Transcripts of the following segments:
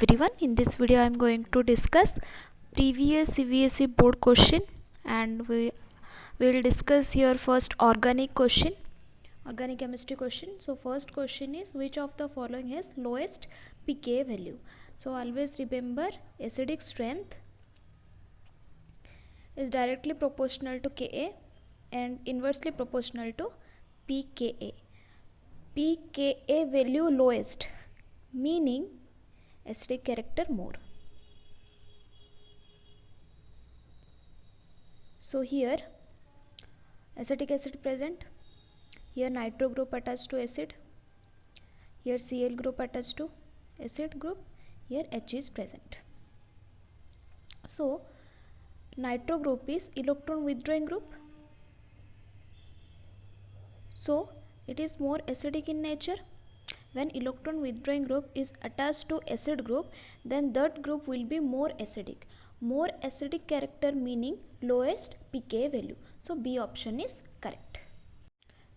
everyone. In this video I am going to discuss previous CBSE board question, and we will discuss here first organic chemistry question. So first question is, which of the following has lowest pKa value? So always remember, acidic strength is directly proportional to Ka and inversely proportional to pKa. pKa value lowest, meaning acidic character more. So here acetic acid present, here nitro group attached to acid, here Cl group attached to acid group, here H is present. So nitro group is electron withdrawing group, so it is more acidic in nature. When electron withdrawing group is attached to acid group, then that group will be more acidic. More acidic character meaning lowest pKa value. So B option is correct.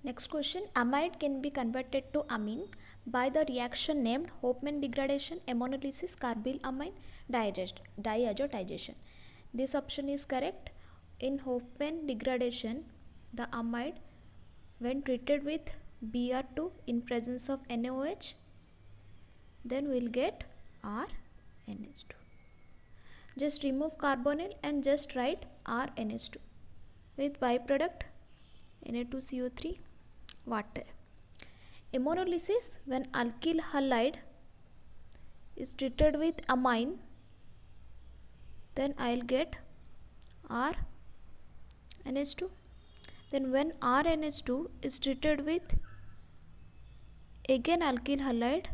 Next question, amide can be converted to amine by the reaction named Hofmann degradation, ammonolysis, carbyl amine, diazotization. This option is correct. In Hofmann degradation, the amide, when treated with Br2 in presence of NaOH, then we'll get RNH2. Just remove carbonyl and just write RNH2 with byproduct Na2CO3 water. Ammonolysis, when alkyl halide is treated with amine, then I'll get RNH2. Then when RNH2 is treated with again alkyl halide,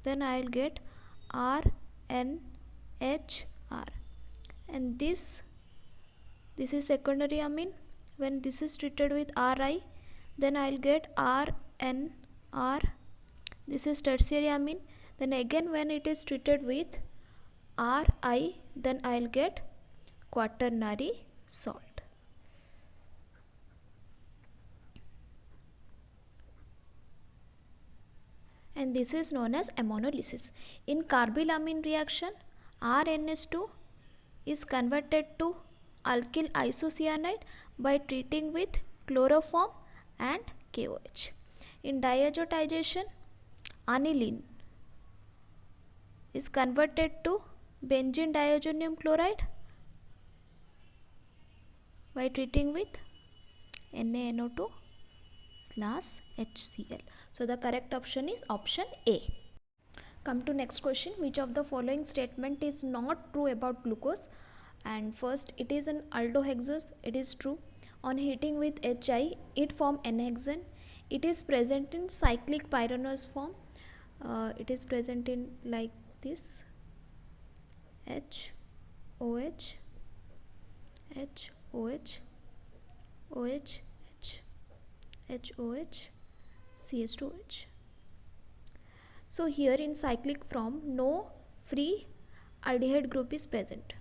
then I will get RNHR, and this is secondary amine. When this is treated with Ri, then I will get RNR. This is tertiary amine. Then again when it is treated with Ri, then I will get quaternary salt. And this is known as ammonolysis. In carbylamine reaction, RNH2 is converted to alkyl isocyanide by treating with chloroform and KOH. In diazotization, aniline is converted to benzene diazonium chloride by treating with NaNO2 /HCl. So the correct option is option A. Come to next question, which of the following statement is not true about glucose? And first, it is an aldohexose. It is true. On heating with Hi, it form N-hexane. It is present in cyclic pyranose form. It is present in like this: H, OH, H, OH, OH, H, HOH, CH2H. So here in cyclic form, no free aldehyde group is present.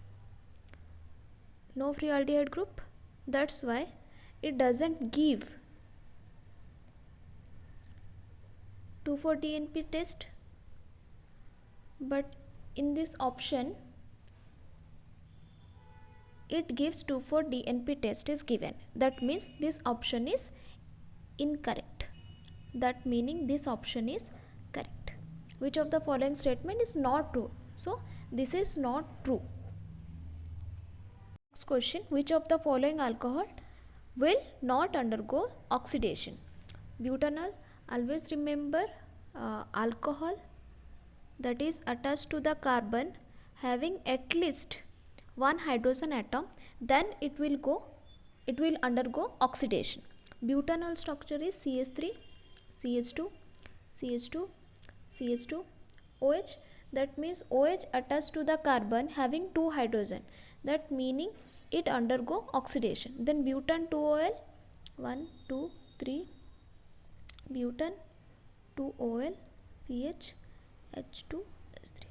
No free aldehyde group. That's why it doesn't give 2,4-DNP test. But in this option, it gives 2,4-DNP test is given. That means this option is incorrect. That meaning this option is correct. Which of the following statement is not true? So this is not true. Next question, which of the following alcohol will not undergo oxidation? Butanol, always remember, alcohol that is attached to the carbon having at least one hydrogen atom, then it will undergo oxidation. Butanol structure is CH3, CH2, CH2, CH2, OH. That means OH attached to the carbon having two hydrogen. That meaning it undergo oxidation. Then butan 2OL, 1, 2, 3, butan 2OL, CH, H2, S3.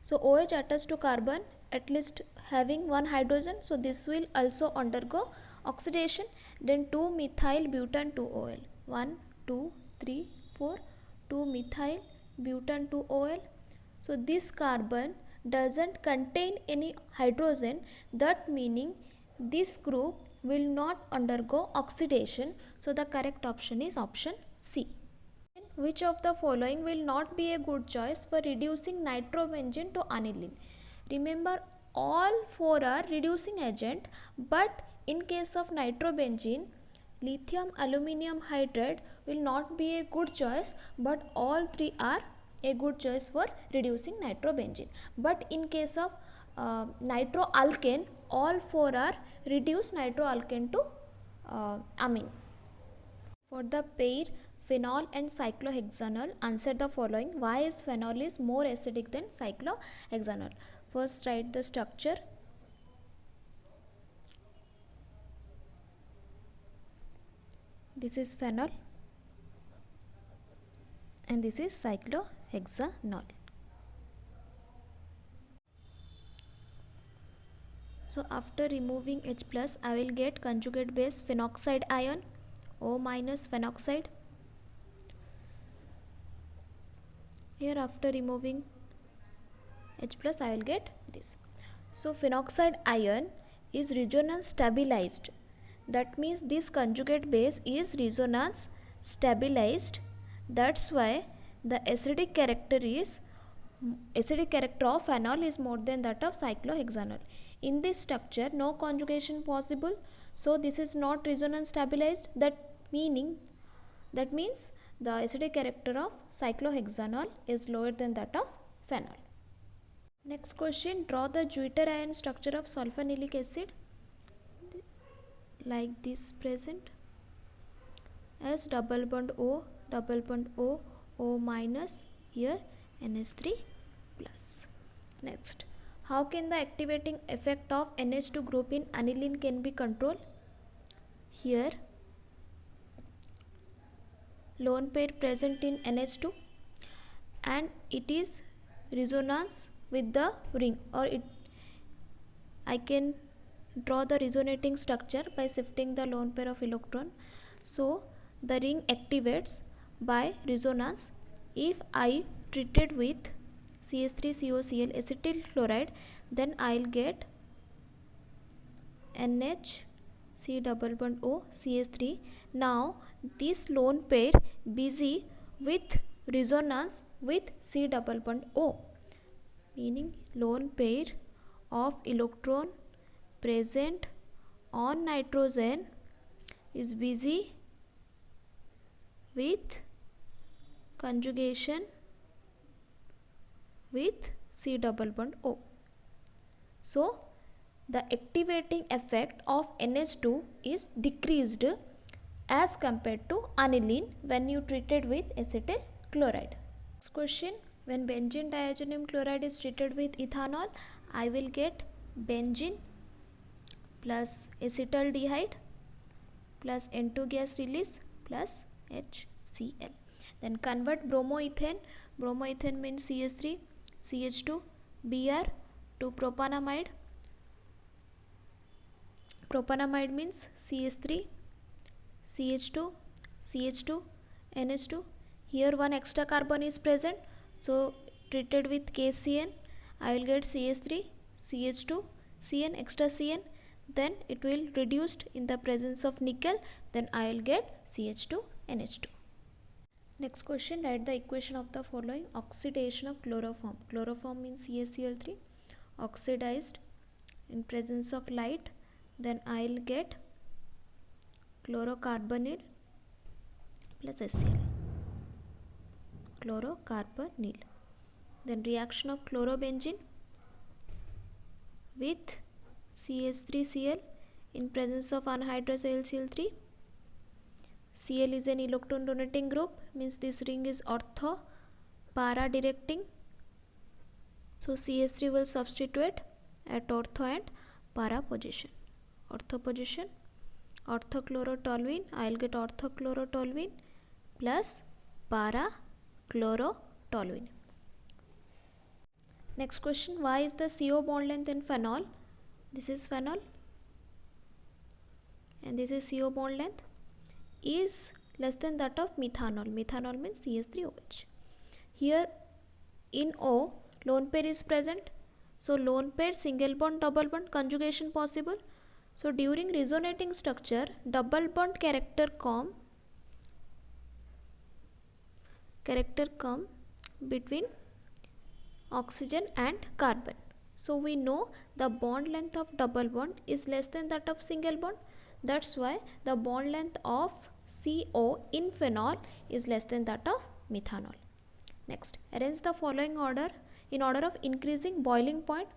So OH attached to carbon at least having one hydrogen, so this will also undergo oxidation. Then 2-methyl butan 2OL, 1, 2, 3, 4, 2-methyl butan 2OL, So this carbon doesn't contain any hydrogen, that meaning this group will not undergo oxidation. So the correct option is option C. Which of the following will not be a good choice for reducing nitrobenzene to aniline? Remember, all four are reducing agent, but in case of nitrobenzene, lithium aluminium hydride will not be a good choice, but all three are a good choice for reducing nitrobenzene. But in case of nitroalkane, all four are reduce nitroalkane to amine. For the pair phenol and cyclohexanol, answer the following. Why is phenol is more acidic than cyclohexanol? First write the structure. This is phenol and this is cyclohexanol. So after removing H plus, I will get conjugate base phenoxide ion, O minus phenoxide. Here after removing H plus, I will get this. So phenoxide ion is resonance stabilized. That means this conjugate base is resonance stabilized. That's why the acidic character of phenol is more than that of cyclohexanol. In this structure, no conjugation possible. So this is not resonance stabilized. That means the acidic character of cyclohexanol is lower than that of phenol. Next question, draw the Juiter ion structure of sulfonilic acid like this present as double bond O, O minus, here NH3 plus. Next, how can the activating effect of NH2 group in aniline can be controlled? Here lone pair present in NH2 and it is resonance with the ring, or I can draw the resonating structure by shifting the lone pair of electron. So the ring activates by resonance. If I treated with CH3COCl acetyl chloride, then I will get NHC double bond O CH3. Now this lone pair busy with resonance with C double bond O, meaning lone pair of electron present on nitrogen is busy with conjugation with C double bond O. So the activating effect of NH2 is decreased as compared to aniline when you treated with acetyl chloride. Next question, when benzene diazoxide chloride is treated with ethanol, I will get benzene plus acetaldehyde plus N2 gas release plus HCl. Then convert bromoethane. Bromoethane means CH3, CH2, Br to propanamide. Propanamide means CH3, CH2, CH2, NH2. Here one extra carbon is present. So treated with KCN, I will get CH3, CH2, CN, extra CN. Then it will reduced in the presence of nickel. Then I will get CH2, NH2. Next question, write the equation of the following. Oxidation of chloroform. Chloroform means CaCl3 oxidized in presence of light. Then I will get chlorocarbonyl plus HCl. Chlorocarbonyl. Then reaction of chlorobenzene with CH3Cl in presence of anhydrous AlCl3. Cl is an electron donating group, means this ring is ortho para directing. So CH3 will substitute at ortho and para position. Ortho position, orthochlorotoluene, I will get orthochlorotoluene plus para chlorotoluene. Next question, why is the CO bond length in phenol? This is phenol and this is CO bond length is less than that of methanol. Methanol means CH3OH. Here in O, lone pair is present. So lone pair, single bond, double bond, conjugation possible. So during resonating structure, double bond character come between oxygen and carbon. So we know the bond length of double bond is less than that of single bond. That's why the bond length of CO in phenol is less than that of methanol. Next, arrange the following order in order of increasing boiling point.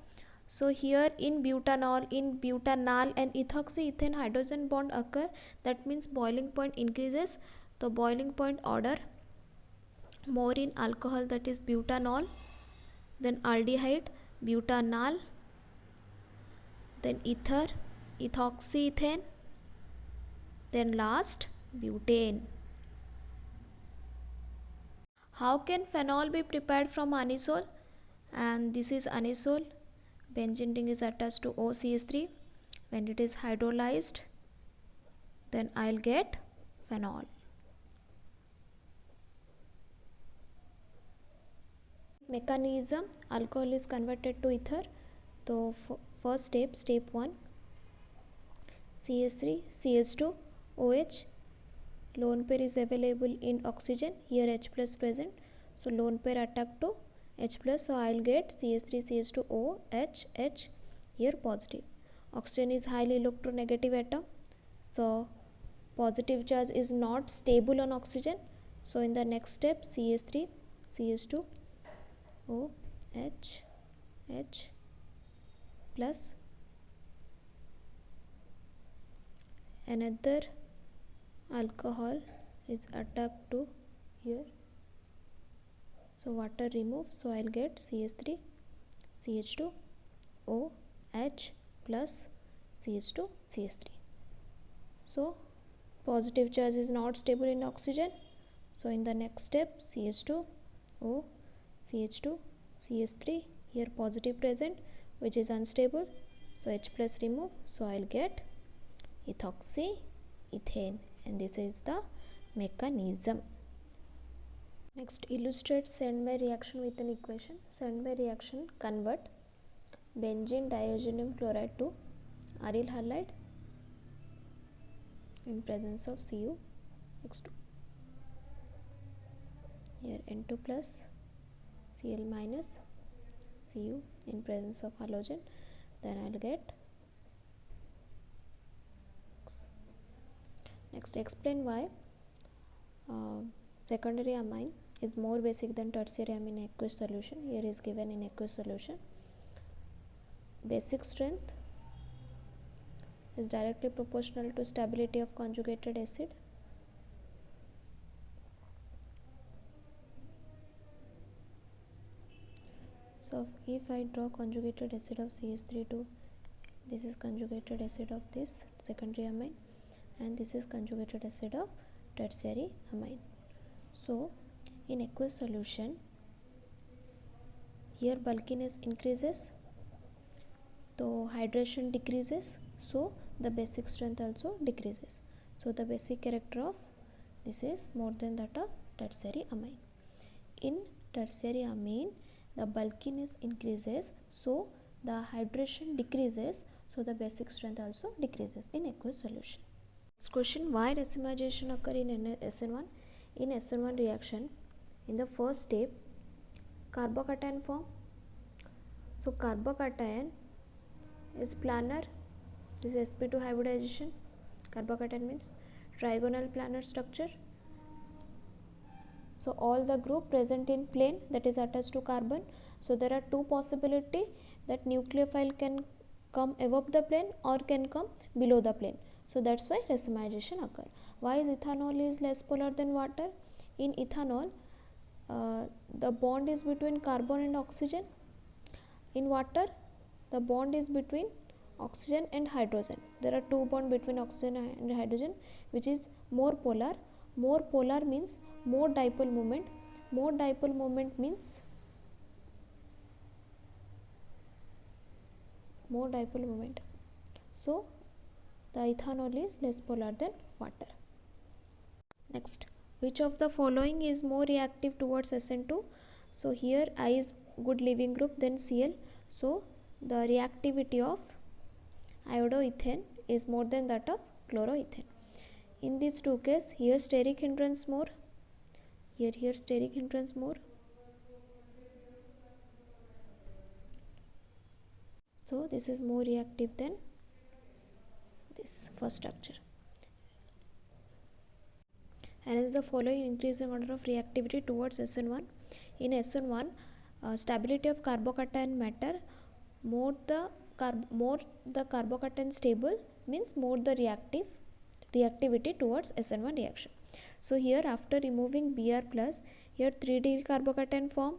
So here in butanol, and ethoxyethane hydrogen bond occur. That means boiling point increases. The boiling point order more in alcohol, that is butanol, then aldehyde, butanal, then ether, ethoxyethane, then last butane. How can phenol be prepared from anisole? And this is anisole. Benzene ring is attached to OCH3. When it is hydrolyzed, then I'll get phenol. Mechanism: alcohol is converted to ether. So first step 1, CH3, CH2, OH. Lone pair is available in oxygen. Here H plus present. So lone pair attack to H plus. So I will get CH3, CH2, O, H, H. Here positive. Oxygen is highly electronegative atom. So positive charge is not stable on oxygen. So in the next step, CH3, CH2, O, H, H plus another alcohol is attacked to here. So water removed. So I'll get CH3, CH2, O, H plus CH2, CH3. So positive charge is not stable in oxygen. So in the next step, CH2, O, CH2, CH3. Here positive present, which is unstable. So H plus remove. So I'll get ethoxyethane, and this is the mechanism. Next, illustrate Sandby reaction with an equation. Sandby reaction convert benzene diazonium chloride to aryl halide in presence of CuX2. Here N2 plus Cl minus Cu in presence of halogen. Then I'll get X. Next, explain why secondary amine is more basic than tertiary amine in aqueous solution. Here is given in aqueous solution. Basic strength is directly proportional to stability of conjugated acid. So if I draw conjugated acid of CH3 this is conjugated acid of this secondary amine, and this is conjugated acid of tertiary amine. So in aqueous solution, here bulkiness increases, so hydration decreases, so the basic strength also decreases. So the basic character of this is more than that of tertiary amine. In tertiary amine, the bulkiness increases, so the hydration decreases, so the basic strength also decreases in aqueous solution. Next question, why racemization occur in SN1? In SN1 reaction, in the first step, carbocation form. So carbocation is planar. This is sp2 hybridization. Carbocation means trigonal planar structure. So all the group present in plane, that is attached to carbon. So there are two possibilities, that nucleophile can come above the plane or can come below the plane. So that's why racemization occur. Why is ethanol is less polar than water? In ethanol, the bond is between carbon and oxygen. In water, the bond is between oxygen and hydrogen. There are two bonds between oxygen and hydrogen, which is more polar. More polar means more dipole moment. More dipole moment means more dipole moment. So the ethanol is less polar than water. Next, which of the following is more reactive towards SN2? So here I is good leaving group than Cl. So the reactivity of iodoethane is more than that of chloroethane. In these two cases, here steric hindrance more, here steric hindrance more. So this is more reactive than this first structure. Hence the following increasing order of reactivity towards SN1. In SN1, stability of carbocation matter, more the carbocation stable means more the reactivity towards SN1 reaction. So here after removing Br plus, here 3 degree carbocation form,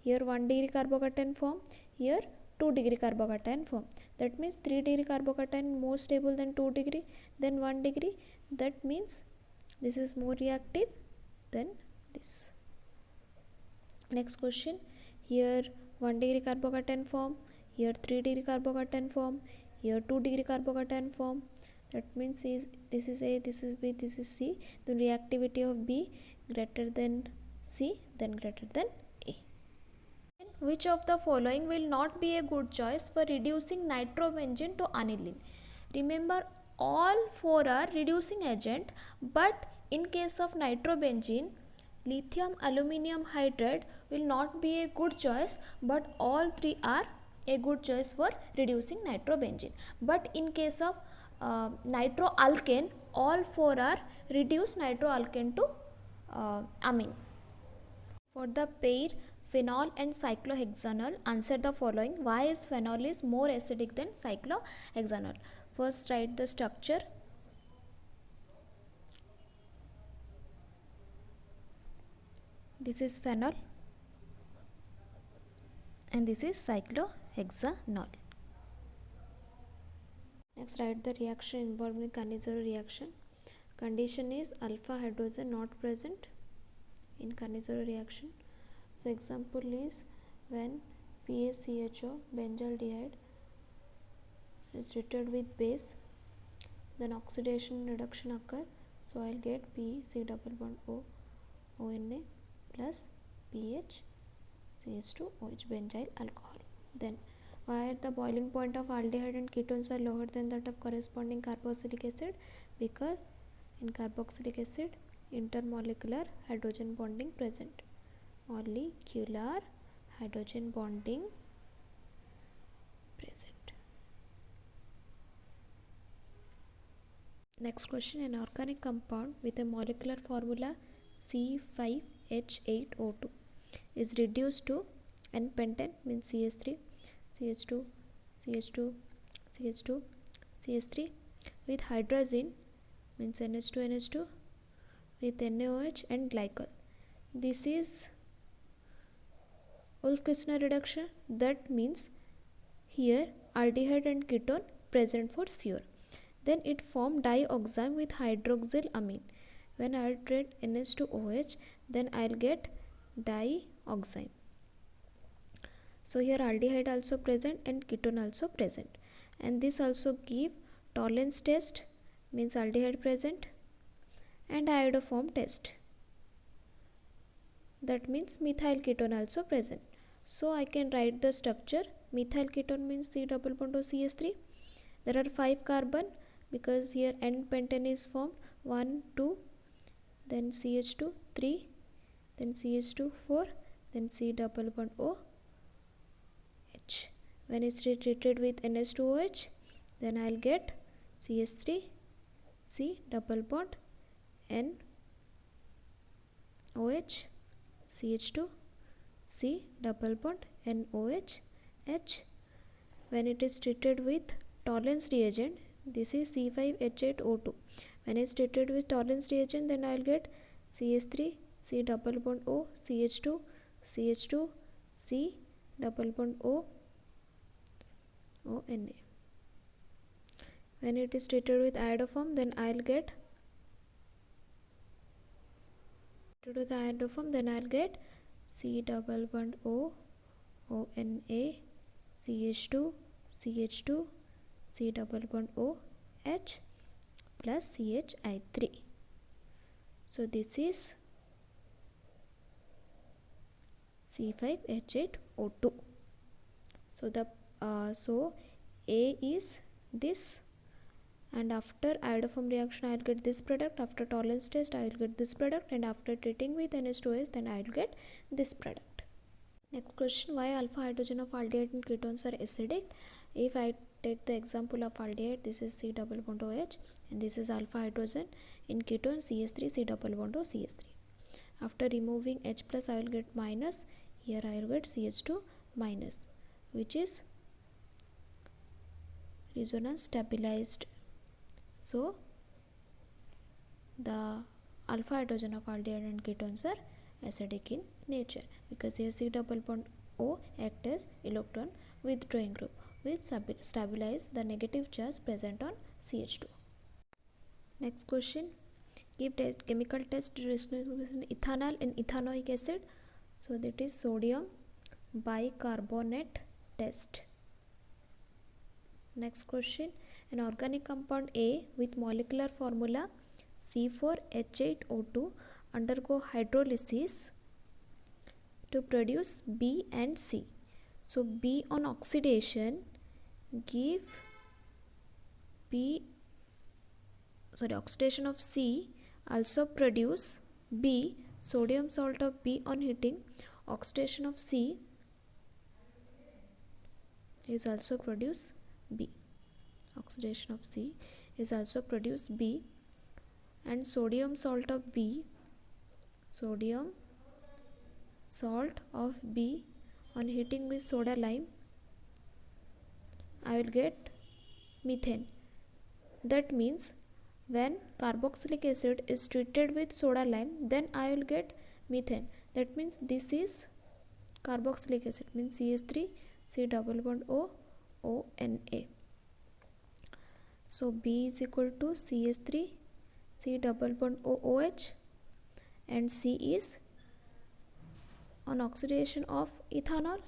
here 1 degree carbocation form, here 2 degree carbocation form. That means 3 degree carbocation more stable than 2 degree, then 1 degree. That means this is more reactive than this. Next question, here 1 degree carbocation form, here 3 degree carbocation form, here 2 degree carbocation form. That means this is A, this is B, this is C. The reactivity of B greater than C, then greater than A. Which of the following will not be a good choice for reducing nitrobenzene to aniline? Remember, all four are reducing agent, but in case of nitrobenzene, lithium aluminium hydride will not be a good choice, but all three are a good choice for reducing nitrobenzene. But in case of nitroalkane, all four are reduce nitroalkane to amine. For the pair phenol and cyclohexanol, answer the following. Why is phenol is more acidic than cyclohexanol? First write the structure. This is phenol and this is cyclohexanol. Next write the reaction involved in Cannizzaro reaction. Condition is alpha hydrogen not present in Cannizzaro reaction. So example is when PaCHO benzaldehyde is treated with base, then oxidation reduction occur. So I'll get PC double bond O ONA plus PH CH2OH benzyl alcohol. Then why the boiling point of aldehyde and ketones are lower than that of corresponding carboxylic acid? Because in carboxylic acid intermolecular hydrogen bonding present. Molecular hydrogen bonding present. Next question, an organic compound with a molecular formula C5H8O2 is reduced to N-pentane means CH3, CH2, CH2, CH2, CH3 with hydrazine means NH2, NH2 with NaOH and glycol. This is Wolff-Kishner reduction. That means here aldehyde and ketone present for sure. Then it form dioxime with hydroxyl amine. When I add NH2OH, then I'll get dioxime. So here aldehyde also present and ketone also present. And this also give tolerance test means aldehyde present and iodoform test. That means methyl ketone also present. So I can write the structure. Methyl ketone means C double bond O CH3. There are 5 carbon because here N-pentane is formed. 1, 2, then CH2, 3, then CH2, 4, then C double bond O H. When it's treated with NH2OH, then I'll get CH3, C double bond N OH, CH2, C double bond NOH H. When it is treated with tolerance reagent, this is C5H8O2. When it's treated with tolerance reagent, then I'll get CH3, C double bond O, CH2, CH2, C double bond O, ONA. When it is treated with iodoform, then I'll get C double bond O, ONA, CH2, CH2, C double bond O, H plus CHI3. So this is C5H8O2. So the so A is this, and after iodoform reaction I will get this product, after tolerance test I will get this product, and after treating with NH2S then I will get this product. Next question, why alpha hydrogen of aldehyde and ketones are acidic? If I take the example of aldehyde, this is C double bond OH and this is alpha hydrogen. In ketone CH3 C double bond O CH3. After removing H plus I will get minus, here I will get CH2 minus, which is resonance stabilized. So the alpha hydrogen of aldehyde and ketones are acidic in nature, because here C double bond O act as electron withdrawing group, which stabilize the negative charge present on CH2. Next question, give the chemical test resolution ethanol and ethanoic acid. So that is sodium bicarbonate test. Next question, an organic compound A with molecular formula C4H8O2 undergo hydrolysis to produce B and C. So B on oxidation give oxidation of C also produce B. Sodium salt of B on heating, oxidation of C is also produce B. Oxidation of C is also produce B, and sodium salt of B on heating with soda lime I will get methane. That means when carboxylic acid is treated with soda lime, then I will get methane. That means this is carboxylic acid, means CH3 C double bond O ONA. So B is equal to CH3 C double bond OOH, and C is on oxidation of ethanol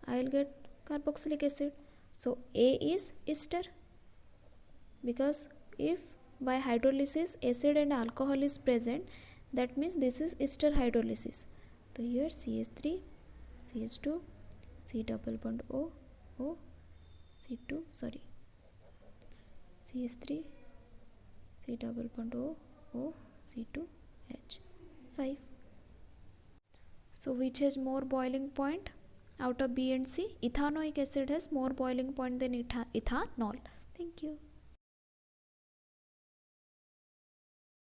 I will get carboxylic acid. So A is ester, because if by hydrolysis acid and alcohol is present, that means this is ester hydrolysis. So here CH3 CH2 C double bond O C2 CH3 C double bond O C2 H5. So which has more boiling point out of B and C? Ethanoic acid has more boiling point than ethanol. Thank you.